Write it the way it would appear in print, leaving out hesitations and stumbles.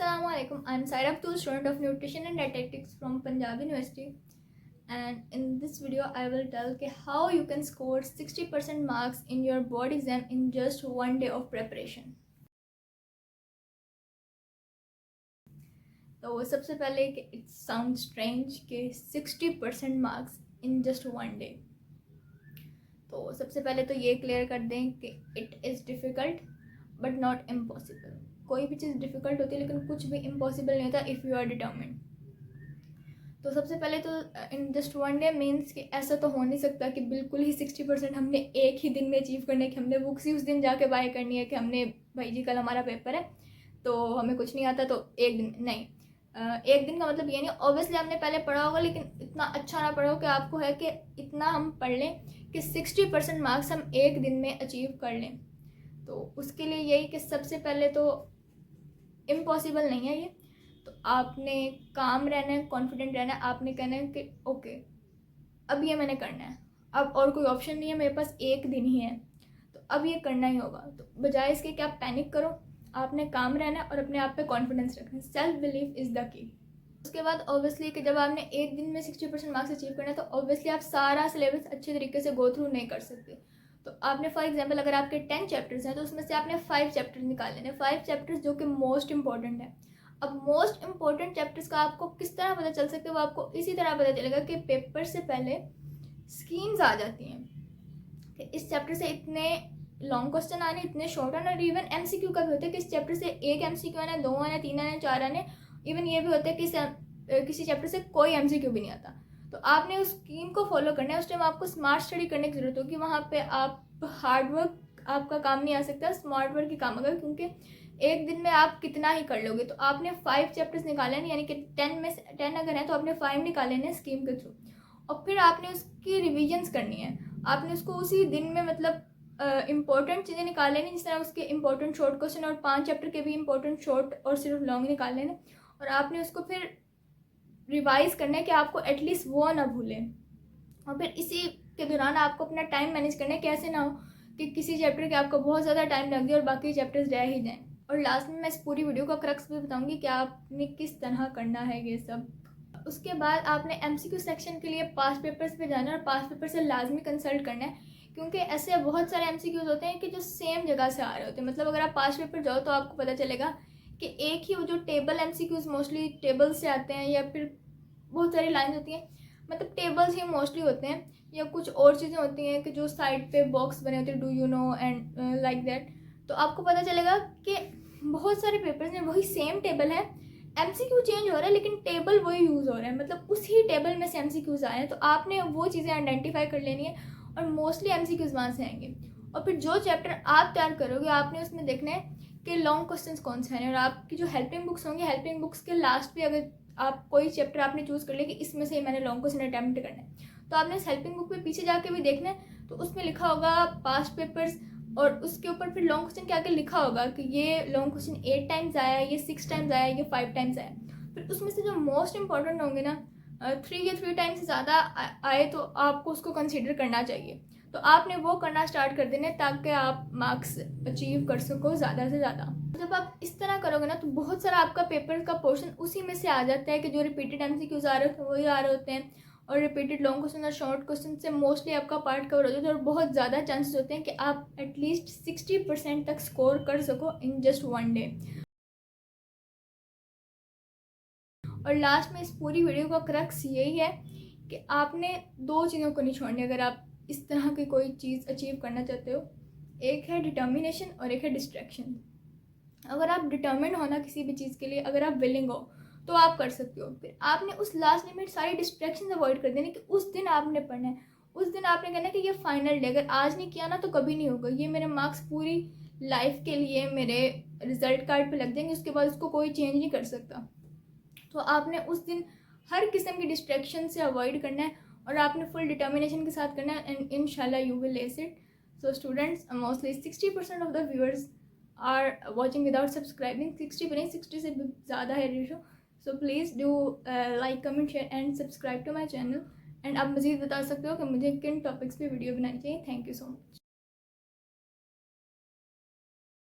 Assalamualaikum. I'm Saira Abdul, student of Nutrition and Dietetics from Punjab University. And in this video, I will tell how you can score 60% marks in your board exam in just one day of preparation. तो सबसे पहले it sounds strange कि 60% marks in just one day. तो सबसे पहले तो ये clear कर दें कि it is difficult but not impossible. कोई भी चीज़ डिफ़िकल्ट होती है लेकिन कुछ भी इम्पॉसिबल नहीं होता इफ़ यू आर डिटर्मिन्ड. तो सबसे पहले तो in just one day means कि ऐसा तो हो नहीं सकता कि बिल्कुल ही 60% हमने एक ही दिन में अचीव करने की, हमने बुक्स ही उस दिन जाके बाय करनी है कि हमने भाई जी कल हमारा पेपर है तो हमें कुछ नहीं आता तो एक दिन नहीं. एक दिन का मतलब ये नहीं, ऑब्वियसली हमने पहले पढ़ा होगा लेकिन इतना अच्छा ना पढ़ा हो कि आपको है कि इतना हम पढ़ लें कि 60% मार्क्स हम एक दिन में अचीव कर लें. तो उसके लिए यही कि सबसे पहले तो इम्पॉसिबल नहीं है ये. तो आपने काम रहना है, कॉन्फिडेंट रहना है. आपने कहना है कि ओके अब ये मैंने करना है, अब और कोई ऑप्शन नहीं है, मेरे पास एक दिन ही है तो अब ये करना ही होगा. तो बजाय इसके कि आप पैनिक करो, आपने काम रहना है और अपने आप पे कॉन्फिडेंस रखना है. Self believe is the key. उसके बाद ऑब्वियसली कि जब आपने एक दिन में 60% मार्क्स अचीव करना है तो ऑब्वियसली आप सारा सिलेबस अच्छे तरीके से गो थ्रू नहीं कर सकते. तो आपने फॉर एग्जांपल अगर आपके 10 चैप्टर्स हैं तो उसमें से आपने 5 चैप्टर्स निकाल लेने. 5 चैप्टर्स जो कि मोस्ट इंपॉर्टेंट है. अब मोस्ट इंपॉर्टेंट चैप्टर्स का आपको किस तरह पता चल सकता है, वो आपको इसी तरह पता चलेगा कि पेपर से पहले स्कीम्स आ जाती हैं कि इस चैप्टर से इतने लॉन्ग क्वेश्चन आने, इतने शॉर्ट आने. और इवन MCQ का भी होता है कि इस चैप्टर से एक MCQ आना, 2 आने, 3 आने, 4 आने. इवन ये भी होता है कि किसी चैप्टर से कोई MCQ भी नहीं आता. तो आपने उस स्कीम को फॉलो करना है. उस टाइम आपको स्मार्ट स्टडी करने की ज़रूरत होगी. वहाँ पे आप हार्ड वर्क आपका काम नहीं आ सकता, स्मार्ट वर्क ही काम आएगा. क्योंकि एक दिन में आप कितना ही कर लोगे. तो आपने 5 चैप्टर्स निकाले हैं, यानी कि 10 में से 10 अगर है तो आपने 5 निकाले हैं स्कीम के थ्रू. और फिर आपने उसकी रिविजन्स करनी है. आपने उसको उसी दिन में मतलब इंपॉर्टेंट चीज़ें निकाल लेनी, जिस तरह उसके इंपॉर्टेंट शॉर्ट क्वेश्चन और 5 चैप्टर के भी इंपॉर्टेंट शॉर्ट और सिर्फ लॉन्ग निकाल लेने. और आपने उसको फिर रिवाइज करना है कि आपको एटलीस्ट वो ना भूलें. और फिर इसी के दौरान आपको अपना टाइम मैनेज करना है. कैसे ना हो कि किसी चैप्टर के आपको बहुत ज़्यादा टाइम लग जाए और बाकी चैप्टर्स रह ही जाएँ. और लास्ट में मैं इस पूरी वीडियो का क्रक्स भी बताऊंगी कि आपने किस तरह करना है ये सब. उसके बाद आपने MCQ सेक्शन के लिए पास्ट पेपर्स पे जाना है और पास्ट पेपर से लाजमी कंसल्ट करना है. क्योंकि ऐसे बहुत सारे MCQs होते हैं कि जो सेम जगह से आ रहे होते हैं. मतलब अगर आप पास्ट पेपर जाओ तो आपको पता चलेगा कि एक ही वो जो टेबल MCQs मोस्टली टेबल से आते हैं, या फिर बहुत सारी लाइन्स होती हैं, मतलब टेबल्स ही मोस्टली होते हैं. या कुछ और चीज़ें होती हैं कि जो साइड पे बॉक्स बने होते हैं, do you know and like that. तो आपको पता चलेगा कि बहुत सारे पेपर्स में वही सेम टेबल है, MCQ चेंज हो रहा है लेकिन टेबल वही यूज़ हो रहा है. मतलब उसी टेबल में से MCQs आए हैं. तो आपने वो चीज़ें आइडेंटिफाई कर लेनी है और मोस्टली MCQs वहाँ से आएंगे. और फिर जो चैप्टर आप तैयार करोगे आपने उसमें देखना है कि लॉन्ग क्वेश्चंस कौन से हैं. और आपकी जो हेल्पिंग बुक्स होंगी, हेल्पिंग बुक्स के लास्ट पे अगर आप कोई चैप्टर आपने चूज़ कर लिया कि इसमें से मैंने लॉन्ग क्वेश्चन अटैम्प्ट करना है, तो आपने इस हेल्पिंग बुक पे पीछे जाके भी देखना है. तो उसमें लिखा होगा पास्ट पेपर्स और उसके ऊपर फिर लॉन्ग क्वेश्चन के आगे लिखा होगा कि ये लॉन्ग क्वेश्चन 8 टाइम्स आया, ये 6 टाइम्स आया, ये 5 टाइम्स आया. फिर उसमें से जो मोस्ट इंपॉर्टेंट होंगे ना 3 या 3 टाइम्स से ज़्यादा आए तो आपको उसको कंसिडर करना चाहिए. तो आपने वो करना स्टार्ट कर देने ताकि आप मार्क्स अचीव कर सको ज़्यादा से ज़्यादा. जब आप इस तरह करोगे ना तो बहुत सारा आपका पेपर का पोर्शन उसी में से आ जाता है कि जो रिपीटेड MCQs आ रहे होते हैं वही आ रहे होते हैं. और रिपीटेड लॉन्ग क्वेश्चन और शॉर्ट क्वेश्चन से मोस्टली आपका पार्ट कवर हो जाता है. और बहुत ज़्यादा चांसेस होते हैं कि आप एटलीस्ट 60% तक स्कोर कर सको इन जस्ट वन डे. और लास्ट में इस पूरी वीडियो का क्रक्स यही है कि आपने 2 चीज़ों को नहीं छोड़नी अगर आप इस तरह की कोई चीज़ अचीव करना चाहते हो. एक है डिटर्मिनेशन और एक है डिस्ट्रैक्शन. अगर आप डिटर्मिन हो ना किसी भी चीज़ के लिए, अगर आप विलिंग हो तो आप कर सकते हो. फिर आपने उस लास्ट लिमिट सारी डिस्ट्रैक्शन अवॉइड कर देनी कि उस दिन आपने पढ़ना है. उस दिन आपने कहना कि ये फाइनल डे, अगर आज नहीं किया ना तो कभी नहीं होगा. ये मेरे मार्क्स पूरी लाइफ के लिए मेरे रिजल्ट कार्ड पे लग जाएंगे, उसके बाद उसको कोई चेंज नहीं कर सकता. तो आपने उस दिन हर किस्म की डिस्ट्रैक्शन से अवॉइड करना है और आपने फुल डिटर्मिनेशन के साथ करना है एंड इंशाल्लाह you will ace it. So students, mostly 60% of the viewers are watching without subscribing. 60 पर नहीं, 60 से ज़्यादा है ratio. So please do like, comment, share and subscribe to my channel. And आप मज़ीद बता सकते हो कि मुझे किन टॉपिक्स पे वीडियो बनानी चाहिए. Thank you so much.